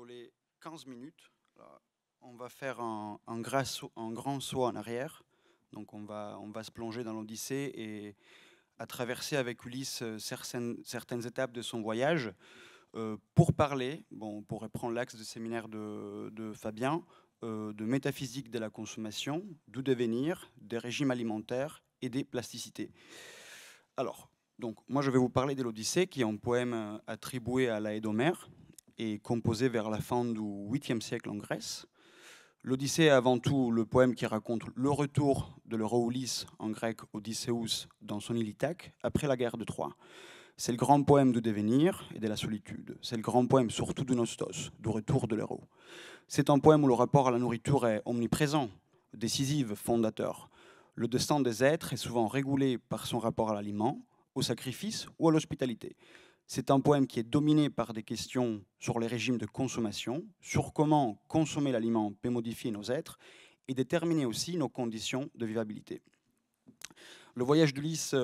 voler 15 minutes. Alors, on va faire un grand saut en arrière. Donc on va se plonger dans l'Odyssée et à traverser avec Ulysse certaines étapes de son voyage pour parler, bon, on pourrait prendre l'axe de séminaire de Fabien, de métaphysique de la consommation, du devenir, des régimes alimentaires et des plasticités. Alors, donc, moi je vais vous parler de l'Odyssée, qui est un poème attribué à l'Aède d'Homère et composé vers la fin du 8e siècle en Grèce. L'Odyssée est avant tout le poème qui raconte le retour de l'héros Ulysse, en grec Odysseus, dans son île Ithaque, après la guerre de Troie. C'est le grand poème du devenir et de la solitude. C'est le grand poème surtout du nostos, du retour de l'héros. C'est un poème où le rapport à la nourriture est omniprésent, décisif, fondateur. Le destin des êtres est souvent régulé par son rapport à l'aliment, au sacrifice ou à l'hospitalité. C'est un poème qui est dominé par des questions sur les régimes de consommation, sur comment consommer l'aliment peut modifier nos êtres et déterminer aussi nos conditions de vivabilité. Le voyage d'Ulysse,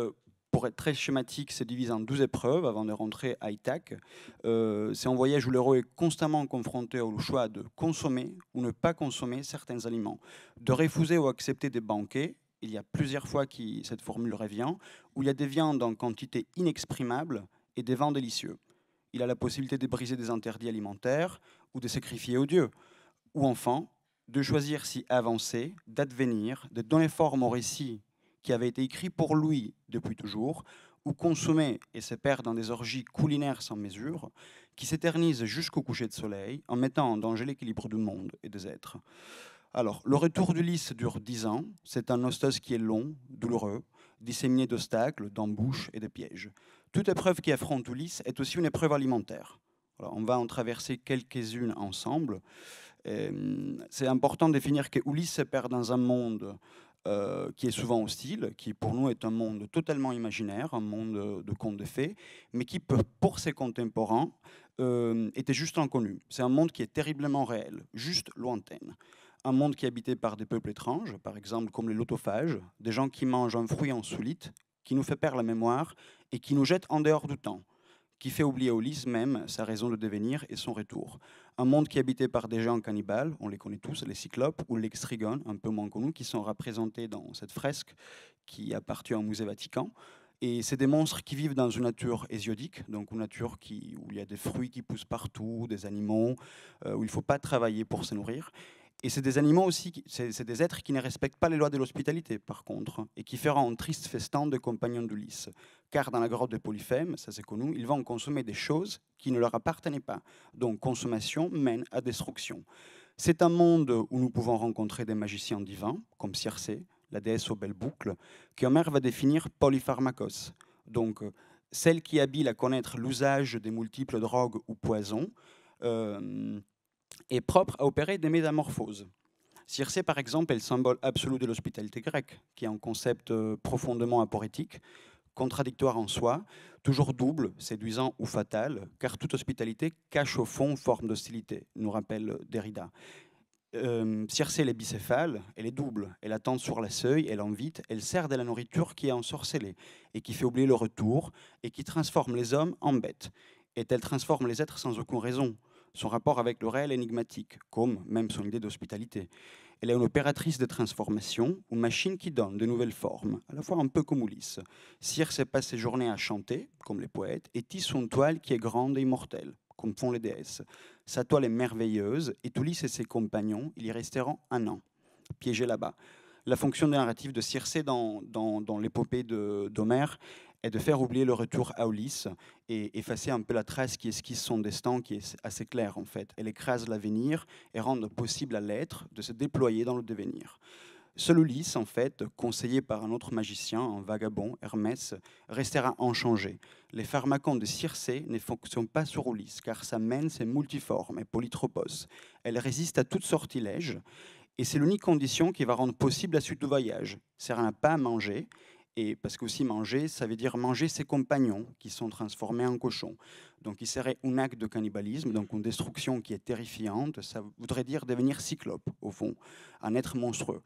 pour être très schématique, se divise en 12 épreuves avant de rentrer à Ithaque. C'est un voyage où l'héros est constamment confronté au choix de consommer ou ne pas consommer certains aliments, de refuser ou accepter des banquets. Il y a plusieurs fois que cette formule revient, où il y a des viandes en quantité inexprimable et des vins délicieux. Il a la possibilité de briser des interdits alimentaires ou de sacrifier aux dieux. Ou enfin, de choisir si avancer, d'advenir, de donner forme au récit qui avait été écrit pour lui depuis toujours, ou consommer et se perdre dans des orgies culinaires sans mesure, qui s'éternisent jusqu'au coucher de soleil en mettant en danger l'équilibre du monde et des êtres. Alors, le retour d'Ulysse dure 10 ans. C'est un nostos qui est long, douloureux, disséminé d'obstacles, d'embûches et de pièges. Toute épreuve qui affronte Ulysse est aussi une épreuve alimentaire. Alors, on va en traverser quelques-unes ensemble. C'est important de définir que Ulysse se perd dans un monde qui est souvent hostile, qui pour nous est un monde totalement imaginaire, un monde de contes de fées, mais qui, pour ses contemporains, était juste inconnu. C'est un monde qui est terriblement réel, juste lointain. Un monde qui est habité par des peuples étranges, par exemple comme les lotophages, des gens qui mangent un fruit en solite, qui nous fait perdre la mémoire et qui nous jette en dehors du temps, qui fait oublier à Ulysse même sa raison de devenir et son retour. Un monde qui est habité par des gens cannibales, on les connaît tous, les cyclopes ou les Strigone, un peu moins connus, qui sont représentés dans cette fresque qui appartient au musée Vatican. Et c'est des monstres qui vivent dans une nature hésiodique, donc une nature où il y a des fruits qui poussent partout, des animaux, où il ne faut pas travailler pour se nourrir. Et c'est des animaux aussi, c'est des êtres qui ne respectent pas les lois de l'hospitalité, par contre, et qui feront un triste festin de compagnons d'Ulysse. Car dans la grotte de Polyphème, ça c'est connu, ils vont consommer des choses qui ne leur appartenaient pas. Donc consommation mène à destruction. C'est un monde où nous pouvons rencontrer des magiciens divins, comme Circé, la déesse aux belles boucles, qu'Homère va définir polypharmakos. Donc celle qui habile à connaître l'usage des multiples drogues ou poisons, est propre à opérer des métamorphoses. Circé, par exemple, est le symbole absolu de l'hospitalité grecque, qui est un concept profondément aporétique, contradictoire en soi, toujours double, séduisant ou fatal, car toute hospitalité cache au fond une forme d'hostilité, nous rappelle Derrida. Circé, elle est bicéphale, elle est double, elle attend sur la seuil, elle invite, elle sert de la nourriture qui est ensorcelée, et qui fait oublier le retour, et qui transforme les hommes en bêtes. Et elle transforme les êtres sans aucune raison, son rapport avec le réel énigmatique, comme même son idée d'hospitalité. Elle est une opératrice de transformation, une machine qui donne de nouvelles formes, à la fois un peu comme Ulysse. Circe passe ses journées à chanter, comme les poètes, et tisse une toile qui est grande et immortelle, comme font les déesses. Sa toile est merveilleuse, et Ulysse et ses compagnons, ils y resteront un an, piégés là-bas. La fonction narrative de Circé dans l'épopée d'Homère est de faire oublier le retour à Ulysse et effacer un peu la trace qui esquisse son destin, qui est assez claire en fait. Elle écrase l'avenir et rend possible à l'être de se déployer dans le devenir. Seul Ulysse, en fait, conseillé par un autre magicien, un vagabond, Hermès, restera inchangé. Les pharmacons de Circé ne fonctionnent pas sur Ulysse, car sa mens est multiforme et polytropos. Elle résiste à toutes sortilèges, et c'est l'unique condition qui va rendre possible la suite du voyage. C'est à pas à manger, et parce qu'aussi manger, ça veut dire manger ses compagnons qui sont transformés en cochons. Donc il serait un acte de cannibalisme, donc une destruction qui est terrifiante. Ça voudrait dire devenir cyclope, au fond, un être monstrueux.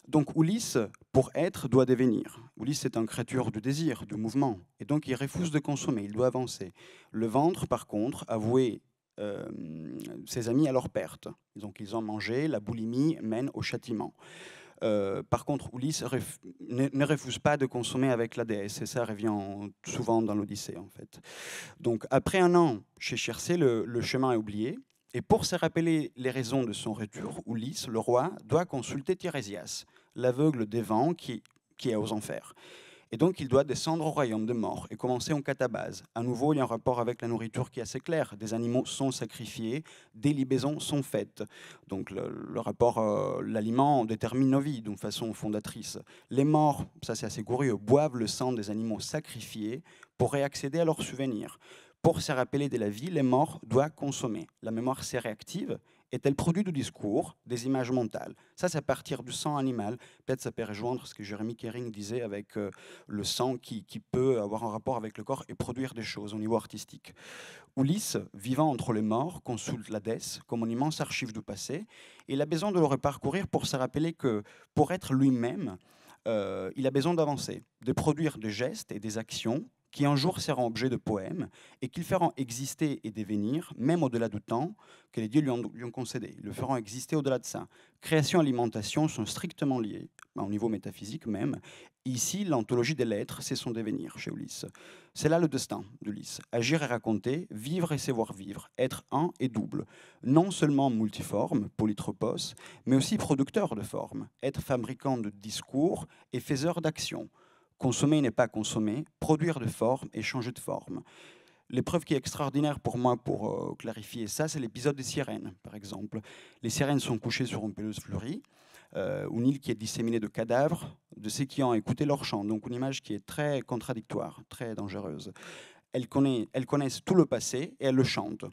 Donc Ulysse, pour être, doit devenir. Ulysse est une créature du désir, du mouvement, et donc il refuse de consommer, il doit avancer. Le ventre, par contre, avoué ses amis à leur perte. Donc ils ont mangé, la boulimie mène au châtiment. Par contre, Ulysse ne refuse pas de consommer avec la déesse, et ça revient souvent dans l'Odyssée en fait. Donc après un an chez Circé, le chemin est oublié, et pour se rappeler les raisons de son retour, Ulysse, le roi, doit consulter Tirésias, l'aveugle des vents qui est aux enfers. Et donc, il doit descendre au royaume de mort et commencer en catabase. À nouveau, il y a un rapport avec la nourriture qui est assez clair. Des animaux sont sacrifiés, des libaisons sont faites. Donc, le rapport, l'aliment détermine nos vies d'une façon fondatrice. Les morts, ça c'est assez curieux, boivent le sang des animaux sacrifiés pour réaccéder à leurs souvenirs. Pour se rappeler de la vie, les morts doivent consommer. La mémoire, c'est réactive. Est-elle produit du discours, des images mentales? Ça, c'est à partir du sang animal. Peut-être ça peut rejoindre ce que Jeremy Kering disait avec le sang qui peut avoir un rapport avec le corps et produire des choses au niveau artistique. Ulysse, vivant entre les morts, consulte l'Hadès comme une immense archive du passé. Et il a besoin de le reparcourir pour se rappeler que pour être lui-même, il a besoin d'avancer, de produire des gestes et des actions qui un jour seront objets de poèmes et qu'ils feront exister et devenir, même au-delà du temps que les dieux lui ont concédé. Ils le feront exister au-delà de ça. Création et alimentation sont strictement liées, au niveau métaphysique même. Ici, l'anthologie des lettres, c'est son devenir chez Ulysse. C'est là le destin d'Ulysse. Agir et raconter, vivre et savoir vivre, être un et double. Non seulement multiforme, polytropos, mais aussi producteur de formes, être fabricant de discours et faiseur d'actions. Consommer n'est pas consommer, produire de forme et changer de forme. L'épreuve qui est extraordinaire pour moi pour clarifier ça, c'est l'épisode des sirènes, par exemple. Les sirènes sont couchées sur une pelouse fleurie, une île qui est disséminée de cadavres, de ceux qui ont écouté leur chant. Donc une image qui est très contradictoire, très dangereuse. Elles connaissent tout le passé et elles le chantent.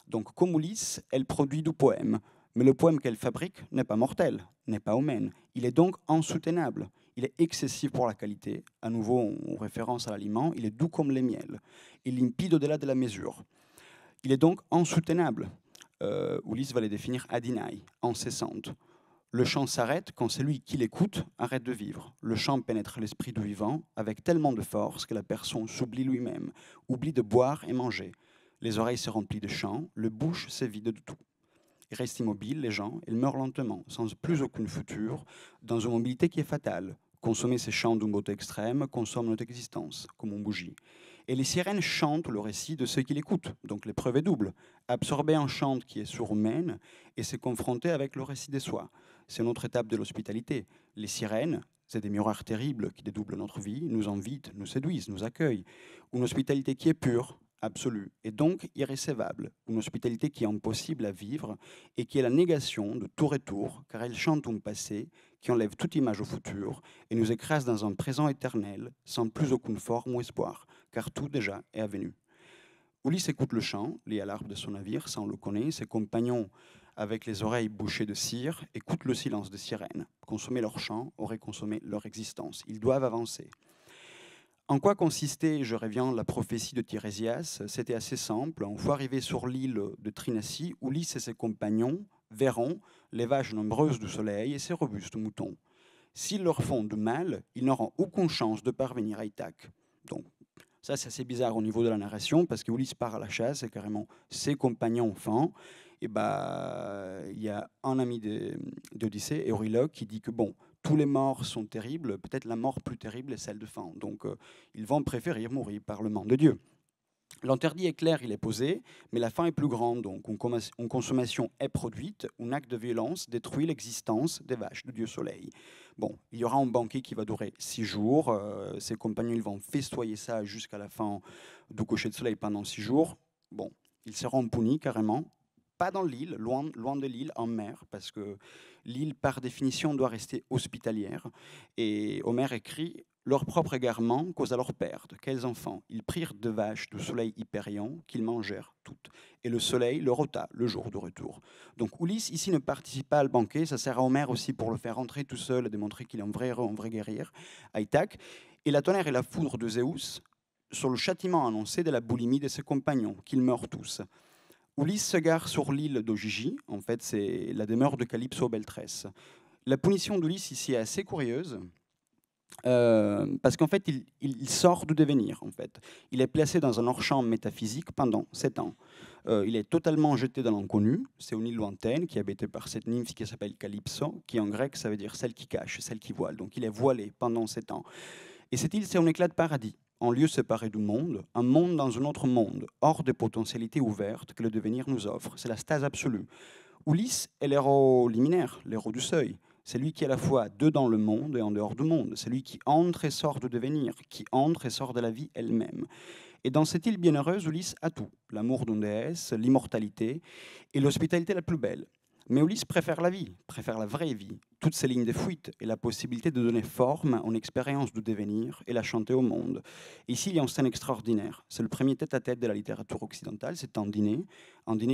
Donc comme Ulysse, elles produisent du poème. Mais le poème qu'elles fabriquent n'est pas mortel, n'est pas humain. Il est donc insoutenable. Il est excessif pour la qualité. À nouveau, en référence à l'aliment, il est doux comme le miel. Il limpide au-delà de la mesure. Il est donc insoutenable. Ulysse va les définir adinaï, incessante. Le chant s'arrête quand celui qui l'écoute arrête de vivre. Le chant pénètre l'esprit du vivant avec tellement de force que la personne s'oublie lui-même, oublie de boire et manger. Les oreilles se remplissent de chant, le bouche se vide de tout. Ils restent immobiles, les gens, ils meurent lentement, sans plus aucune futur, dans une mobilité qui est fatale. Consommer ces chants d'une beauté extrême consomme notre existence, comme une bougie. Et les sirènes chantent le récit de ceux qui l'écoutent, donc l'épreuve est double. Absorber un chant qui est surhumain et se confronter avec le récit de soi. C'est une autre étape de l'hospitalité. Les sirènes, c'est des miroirs terribles qui dédoublent notre vie, nous invitent, nous séduisent, nous accueillent. Une hospitalité qui est pure, absolue, et donc irrécevable. Une hospitalité qui est impossible à vivre et qui est la négation de tout retour, car elle chante un passé qui enlève toute image au futur et nous écrase dans un présent éternel, sans plus aucune forme ou espoir, car tout déjà est avenu. Ulysse écoute le chant, lié à l'arbre de son navire, ça on le connaît, ses compagnons avec les oreilles bouchées de cire, écoutent le silence des sirènes. Consommer leur chant aurait consommé leur existence. Ils doivent avancer. En quoi consistait, je reviens, la prophétie de Tirésias? C'était assez simple. Une fois arrivés sur l'île de Trinassie, Ulysse et ses compagnons verront les vaches nombreuses du soleil et ses robustes moutons. S'ils leur font du mal, ils n'auront aucune chance de parvenir à Ithaque. Donc, ça, c'est assez bizarre au niveau de la narration, parce que Ulysse part à la chasse et carrément ses compagnons font. Et il y a un ami d'Odyssée, Euryloque, qui dit que bon, tous les morts sont terribles, peut-être la mort plus terrible est celle de Pan. Donc, ils vont préférer mourir par le manque de Dieu. L'interdit est clair, il est posé, mais la fin est plus grande. Donc, une consommation est produite, un acte de violence détruit l'existence des vaches du dieu soleil. Bon, il y aura un banquet qui va durer 6 jours. Ses compagnons ils vont festoyer ça jusqu'à la fin du coucher de soleil pendant 6 jours. Bon, ils seront punis carrément. Pas dans l'île, loin de l'île, en mer, parce que l'île, par définition, doit rester hospitalière. Et Homère écrit leur propre égarement causa leur perte. Quels enfants! Ils prirent deux vaches du soleil hypérion qu'ils mangèrent toutes. Et le soleil leur ôta le jour du retour. Donc Ulysse, ici, ne participe pas au banquet. Ça sert à Homère aussi pour le faire rentrer tout seul et démontrer qu'il est un vrai héros, un vrai guerrier, à Ithaque. Et la tonnerre et la foudre de Zéus sur le châtiment annoncé de la boulimie de ses compagnons, qu'ils meurent tous. Ulysse se gare sur l'île d'Ogygie. En fait, c'est la demeure de Calypso Beltrès. La punition d'Ulysse ici est assez curieuse. Parce qu'en fait, il sort du devenir. En fait. Il est placé dans un hors-champ métaphysique pendant 7 ans. Il est totalement jeté dans l'inconnu. C'est une île lointaine qui est habitée par cette nymphe qui s'appelle Calypso, qui en grec, ça veut dire celle qui cache, celle qui voile. Donc il est voilé pendant 7 ans. Et cette île, c'est un éclat de paradis, un lieu séparé du monde, un monde dans un autre monde, hors des potentialités ouvertes que le devenir nous offre. C'est la stase absolue. Ulysse est l'héros liminaire, l'héros du seuil. C'est lui qui est à la fois dedans le monde et en dehors du monde. C'est lui qui entre et sort du devenir, qui entre et sort de la vie elle-même. Et dans cette île bienheureuse, Ulysse a tout. L'amour d'une déesse, l'immortalité et l'hospitalité la plus belle. Mais Ulysse préfère la vie, préfère la vraie vie, toutes ces lignes de fuite et la possibilité de donner forme à une expérience du devenir et la chanter au monde. Ici, il y a une scène extraordinaire. C'est le premier tête-à-tête de la littérature occidentale, c'est un dîner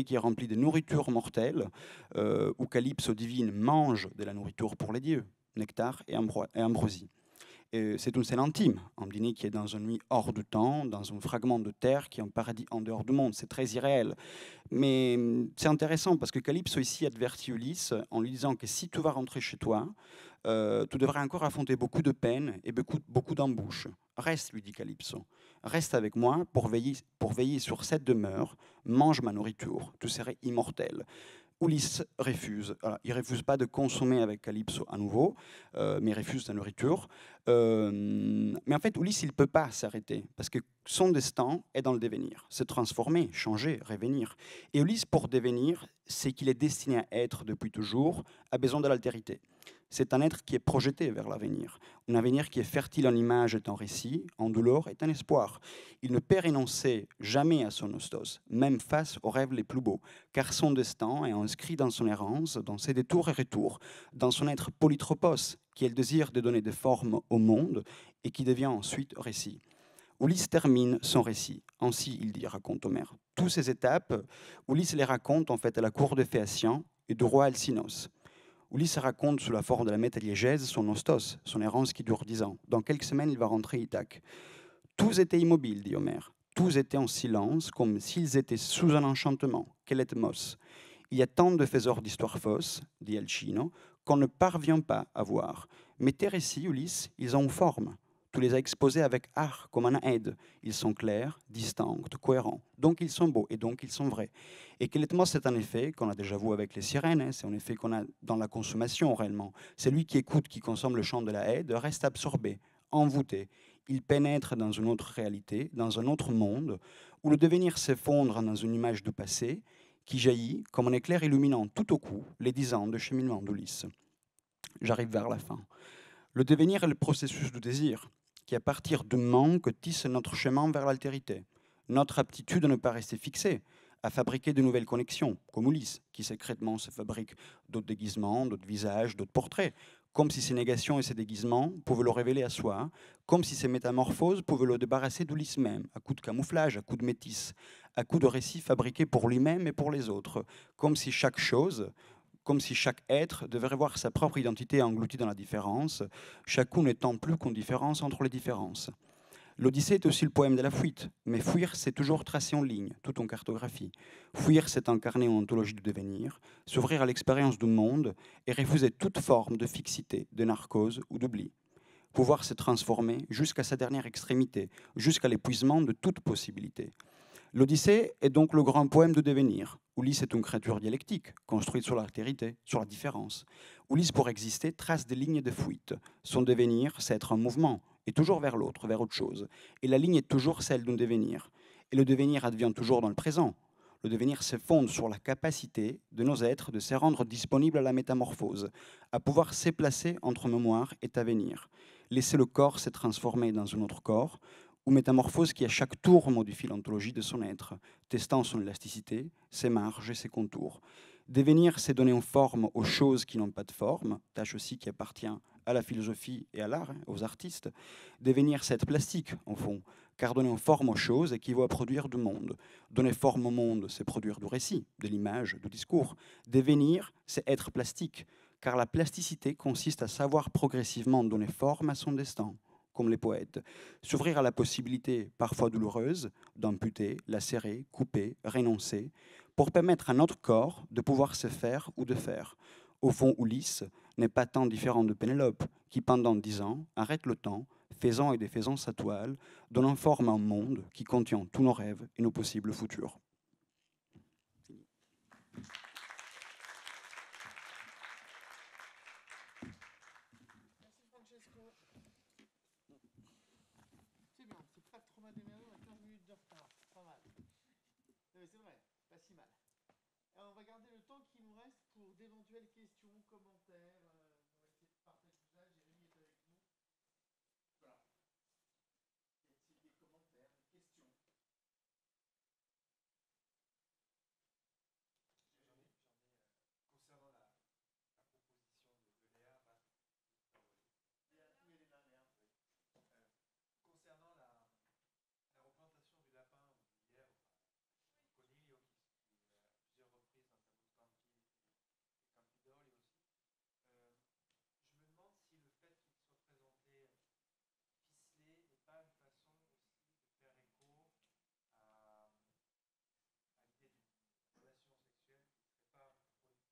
qui est rempli de nourriture mortelle, où Calypso divine mange de la nourriture pour les dieux, nectar et ambroisie. C'est une scène intime, un dîner qui est dans une nuit hors du temps, dans un fragment de terre qui est un paradis en dehors du monde. C'est très irréel. Mais c'est intéressant parce que Calypso ici advertit Ulysse en lui disant que si tu vas rentrer chez toi, tu devras encore affronter beaucoup de peines et beaucoup d'embûches. Reste, lui dit Calypso. Reste avec moi pour veiller sur cette demeure. Mange ma nourriture. Tu serais immortel. Ulysse refuse. Alors, il ne refuse pas de consommer avec Calypso à nouveau, mais il refuse la nourriture. Mais en fait, Ulysse, il ne peut pas s'arrêter, parce que son destin est dans le devenir, se transformer, changer, revenir. Et Ulysse, pour devenir, c'est qu'il est destiné à être depuis toujours, a besoin de l'altérité. C'est un être qui est projeté vers l'avenir, un avenir qui est fertile en images et en récits, en douleur et en espoir. Il ne peut renoncer jamais à son ostos, même face aux rêves les plus beaux, car son destin est inscrit dans son errance, dans ses détours et retours, dans son être polytropos, qui est le désir de donner des formes au monde et qui devient ensuite récit. Ulysse termine son récit. Ainsi, il dit, raconte Homère. Toutes ces étapes, Ulysse les raconte en fait à la cour de Phéacien et du roi Alcinos. Ulysse raconte sous la forme de la métaliégèse son ostos, son errance qui dure 10 ans. Dans quelques semaines, il va rentrer à Ithaque. Tous étaient immobiles, dit Homère. Tous étaient en silence, comme s'ils étaient sous un enchantement. Quel etmos. Il y a tant de faiseurs d'histoires fausses, dit Alcino, qu'on ne parvient pas à voir. Mais tes récits, Ulysse, ils ont une forme. Tu les as exposés avec art, comme un aide. Ils sont clairs, distincts, cohérents. Donc ils sont beaux et donc ils sont vrais. Et que l'ethmos, c'est un effet qu'on a déjà vu avec les sirènes, hein, c'est un effet qu'on a dans la consommation réellement. Celui qui écoute, qui consomme le chant de la aide, reste absorbé, envoûté. Il pénètre dans une autre réalité, dans un autre monde, où le devenir s'effondre dans une image du passé, qui jaillit comme un éclair illuminant tout au cou les 10 ans de cheminement d'Ulysse. J'arrive vers la fin. Le devenir est le processus du désir, qui à partir du manque tisse notre chemin vers l'altérité. Notre aptitude à ne pas rester fixé, à fabriquer de nouvelles connexions, comme Ulysse, qui secrètement se fabrique d'autres déguisements, d'autres visages, d'autres portraits, comme si ces négations et ces déguisements pouvaient le révéler à soi, comme si ces métamorphoses pouvaient le débarrasser d'Ulysse même, à coup de camouflage, à coup de métis, à coup de récits fabriqués pour lui-même et pour les autres, comme si chaque chose, comme si chaque être devrait voir sa propre identité engloutie dans la différence, chacun n'étant plus qu'une différence entre les différences. L'Odyssée est aussi le poème de la fuite, mais fuir, c'est toujours tracer en ligne, tout en cartographie. Fuir, c'est incarner une ontologie du devenir, s'ouvrir à l'expérience du monde et refuser toute forme de fixité, de narcose ou d'oubli. Pouvoir se transformer jusqu'à sa dernière extrémité, jusqu'à l'épuisement de toute possibilité. L'Odyssée est donc le grand poème de devenir. Ulysse est une créature dialectique, construite sur l'altérité, sur la différence. Ulysse, pour exister, trace des lignes de fuite. Son devenir, c'est être en mouvement, et toujours vers l'autre, vers autre chose. Et la ligne est toujours celle d'un devenir. Et le devenir advient toujours dans le présent. Le devenir se fonde sur la capacité de nos êtres de se rendre disponibles à la métamorphose, à pouvoir se placer entre mémoire et avenir. Laisser le corps se transformer dans un autre corps, ou métamorphose qui à chaque tour modifie l'ontologie de son être, testant son élasticité, ses marges et ses contours. Devenir, c'est donner une forme aux choses qui n'ont pas de forme, tâche aussi qui appartient à la philosophie et à l'art, aux artistes. Devenir, c'est être plastique, en fond, car donner une forme aux choses équivaut à produire du monde. Donner forme au monde, c'est produire du récit, de l'image, du discours. Devenir, c'est être plastique, car la plasticité consiste à savoir progressivement donner forme à son destin, comme les poètes, s'ouvrir à la possibilité, parfois douloureuse, d'amputer, lacérer, couper, renoncer, pour permettre à notre corps de pouvoir se faire ou de faire. Au fond, Ulysse n'est pas tant différent de Pénélope, qui pendant 10 ans arrête le temps, faisant et défaisant sa toile, donnant forme à un monde qui contient tous nos rêves et nos possibles futurs. Merci Francesco. C'est bien, c'est pas trop mal démarré, on a 15 minutes de retard, pas mal. C'est vrai, pas si mal. Alors on va garder le temps qui nous reste pour d'éventuelles questions, commentaires.